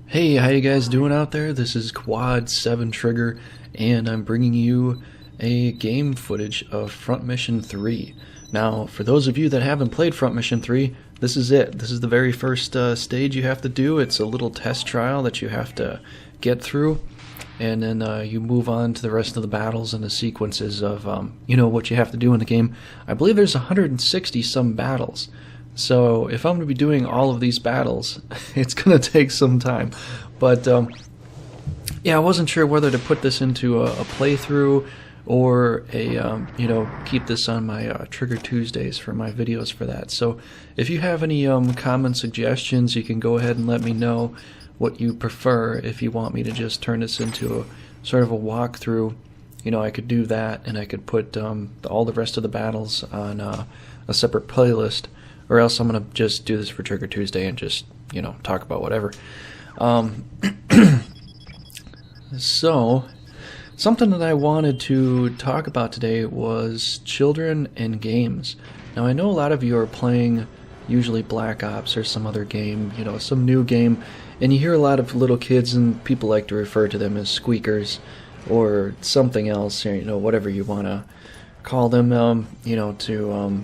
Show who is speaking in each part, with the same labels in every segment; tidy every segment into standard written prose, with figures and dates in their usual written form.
Speaker 1: Hey, how you guys doing out there? This is Quad 7 Trigger, and I'm bringing you a game footage of Front Mission 3. Now, for those of you that haven't played Front Mission 3, this is it. This is the very first stage you have to do. It's a little test trial that you have to get through, and then you move on to the rest of the battles and the sequences of, what you have to do in the game. I believe there's 160 some battles. So if I'm going to be doing all of these battles, it's going to take some time. But yeah, I wasn't sure whether to put this into a playthrough or keep this on my Trigger Tuesdays for my videos for that. So if you have any common suggestions, you can go ahead and let me know what you prefer. If you want me to just turn this into a sort of a walkthrough, I could do that, and I could put all the rest of the battles on a separate playlist. Or else I'm going to just do this for Trigger Tuesday and just, talk about whatever. So, something that I wanted to talk about today was children and games. Now, I know a lot of you are playing usually Black Ops or some other game, some new game, and you hear a lot of little kids, and people like to refer to them as squeakers or something else, whatever you want to call them, to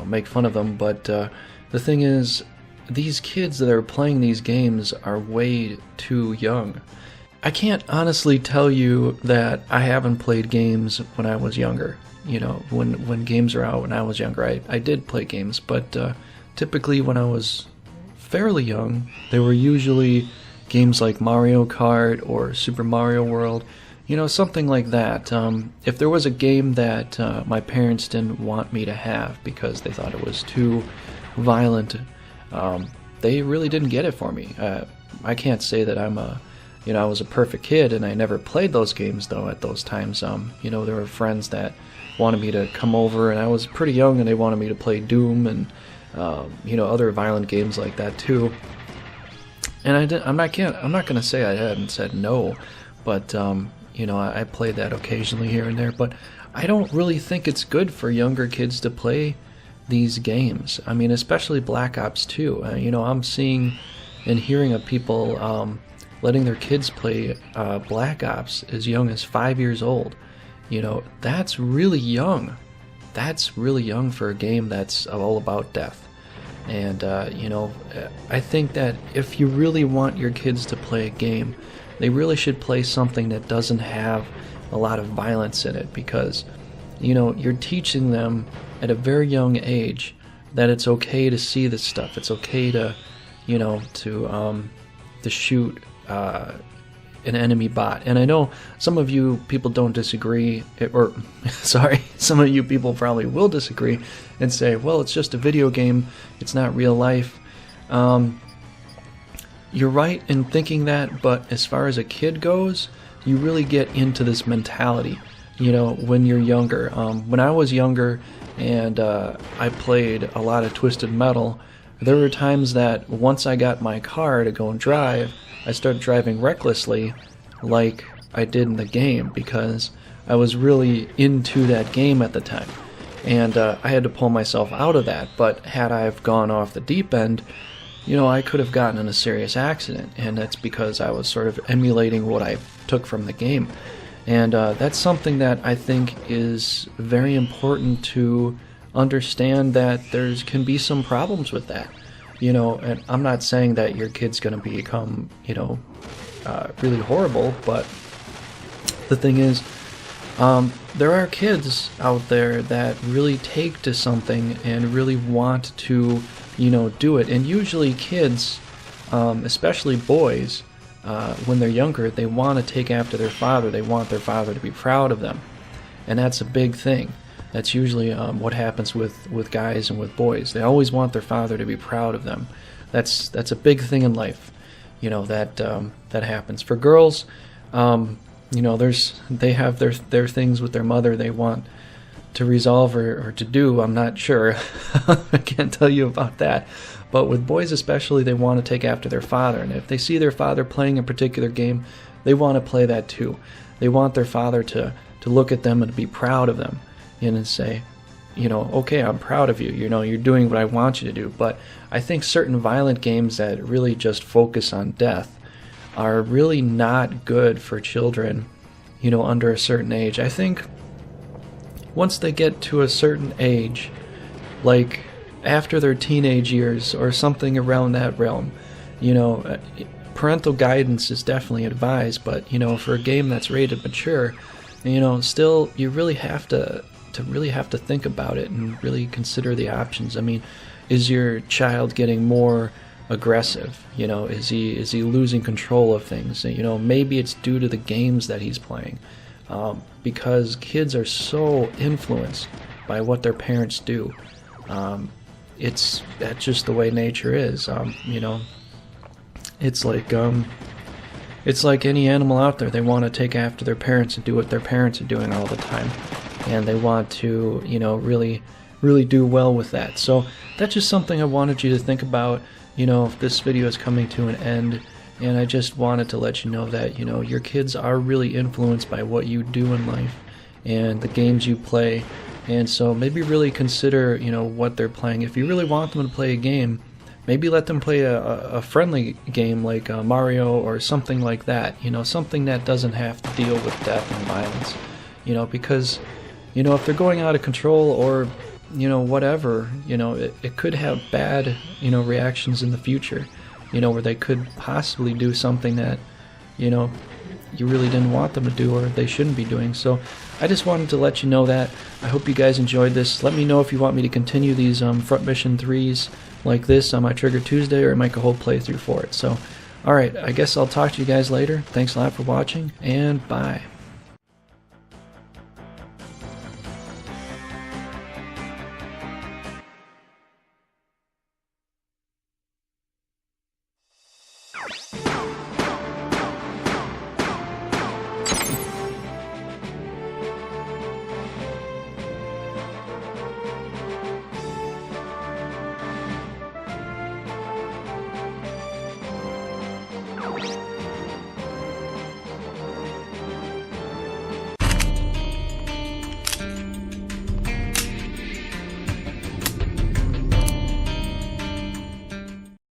Speaker 1: make fun of them. But the thing is, these kids that are playing these games are way too young. I can't honestly tell you that I haven't played games when I was younger. When games are out when I was younger, I did play games, but typically when I was fairly young, they were usually games like Mario Kart or Super Mario World, something like that. If there was a game that my parents didn't want me to have because they thought it was too violent, they really didn't get it for me. I can't say that I was a perfect kid, and I never played those games though at those times. There were friends that wanted me to come over, and I was pretty young, and they wanted me to play Doom and other violent games like that too. And I'm not going to say I hadn't said no, but I played that occasionally here and there, but I don't really think it's good for younger kids to play these games. I mean, especially Black Ops 2. I'm seeing and hearing of people letting their kids play Black Ops as young as 5 years old. That's really young. That's really young for a game that's all about death. And, I think that if you really want your kids to play a game, they really should play something that doesn't have a lot of violence in it, because, you're teaching them at a very young age that it's okay to see this stuff. It's okay to, to shoot an enemy bot. And I know some of you people don't disagree, some of you people probably will disagree and say, well, it's just a video game, it's not real life. You're right in thinking that, but as far as a kid goes, you really get into this mentality, when you're younger. When I was younger and I played a lot of Twisted Metal, there were times that once I got my car to go and drive, I started driving recklessly like I did in the game, because I was really into that game at the time. And I had to pull myself out of that, but had I have gone off the deep end, I could have gotten in a serious accident, and that's because I was sort of emulating what I took from the game. And that's something that I think is very important to understand, that there can be some problems with that. And I'm not saying that your kid's going to become, really horrible, but the thing is, there are kids out there that really take to something and really want to do it. And usually kids, especially boys, when they're younger, they want to take after their father. They want their father to be proud of them. And that's a big thing. That's usually what happens with guys and with boys. They always want their father to be proud of them. That's a big thing in life, that happens. For girls, they have their things with their mother they want to resolve or to do. I'm not sure. I can't tell you about that. But with boys especially, they want to take after their father. And if they see their father playing a particular game, they want to play that too. They want their father to look at them and to be proud of them and say, okay, I'm proud of you. You're doing what I want you to do. But I think certain violent games that really just focus on death are really not good for children, you know, under a certain age. I think once they get to a certain age, like after their teenage years or something around that realm, you know, parental guidance is definitely advised, but, you know, for a game that's rated mature, you know, still you really have to think about it and really consider the options. I mean, is your child getting more aggressive? You know, is he losing control of things? You know, maybe it's due to the games that he's playing, because kids are so influenced by what their parents do. That's just the way nature is. You know, it's like any animal out there. They want to take after their parents and do what their parents are doing all the time, and they want to, you know, really do well with that. So that's just something I wanted you to think about. You know, if this video is coming to an end, and I just wanted to let you know that, you know, your kids are really influenced by what you do in life and the games you play. And so maybe really consider, you know, what they're playing. If you really want them to play a game, maybe let them play a friendly game like Mario or something like that. You know, something that doesn't have to deal with death and violence. You know, because, you know, if they're going out of control or, you know, whatever, you know, it could have bad, you know, reactions in the future. You know, where they could possibly do something that, you know, you really didn't want them to do or they shouldn't be doing. So I just wanted to let you know that. I hope you guys enjoyed this. Let me know if you want me to continue these Front Mission 3s like this on my Trigger Tuesday, or make a whole playthrough for it. So, alright, I guess I'll talk to you guys later. Thanks a lot for watching, and bye.